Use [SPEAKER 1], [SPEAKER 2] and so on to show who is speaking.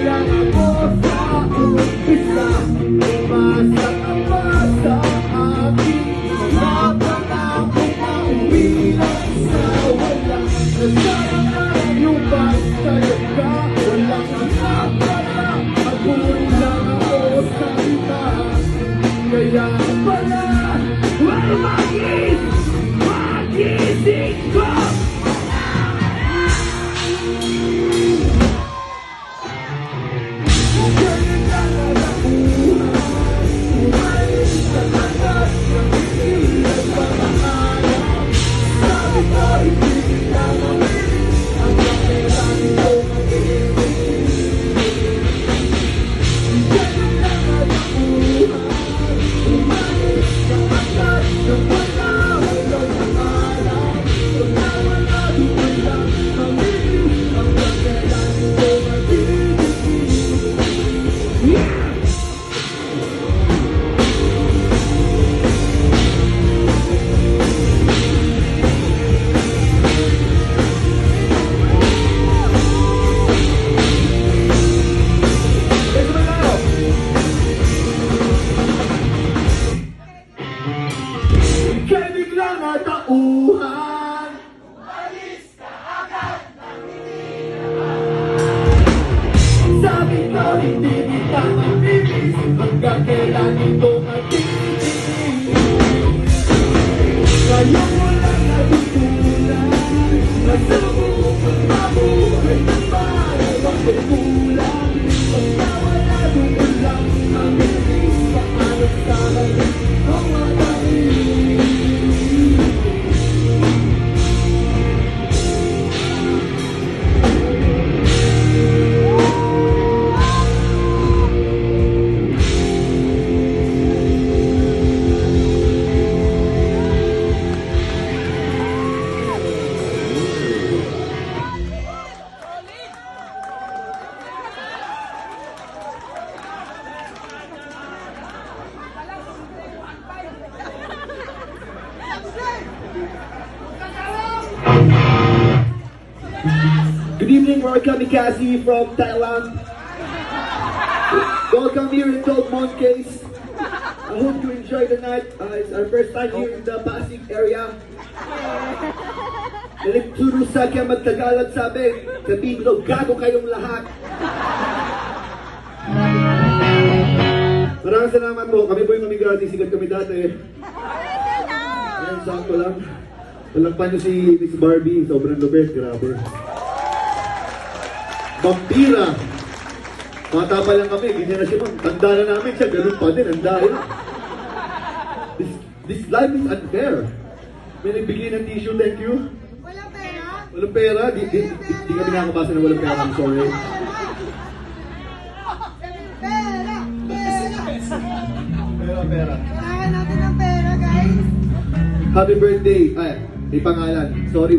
[SPEAKER 1] lang ako sa umpisa. Umasa ka pa sa akin. Napangako na umilang sa wala. Nasayang na yung bastaya ka. Walang nakakala. Agunin lang ako sa iba. Kaya pala, magising ko. Kaya biglang natauhan. Umalis ka agad nang hindi naman. Sabi ko hindi kita mamilis. Hanggang kailan ito matitigil. Ngayon mo lang natutunan. Nasubok ang mabuhay ng parang kukulang. Pagkawala doon lang mamilis. Paano sa akin kung matalis. Good evening, we're Kamikaze from Thailand. Welcome here in Gold Case. I hope you enjoy the night. It's our first time here in the Pasig area. Nagturo sa akin magtagalog sabi, sabihin ko, gago kayong lahat. Maraming salamat po. Kami po yung Kamikaze, sikat kami dati. Ayan, sakto lang. Talakpan nyo si Miss Barbie, sobrang lupit, grabe. Vampira. Bata pa lang kami, ganyan na siya ma'am. Tanda na namin siya, ganun pa din, ang dahil. This life is unfair. May nagbigay ng tissue, thank you.
[SPEAKER 2] Walang pera?
[SPEAKER 1] Walang pera? Di kami nakakabasa ng walang pera, I'm sorry. Pera.
[SPEAKER 2] Kailangan natin ng pera, guys.
[SPEAKER 1] Happy birthday. Ay, may pangalan. Sorry.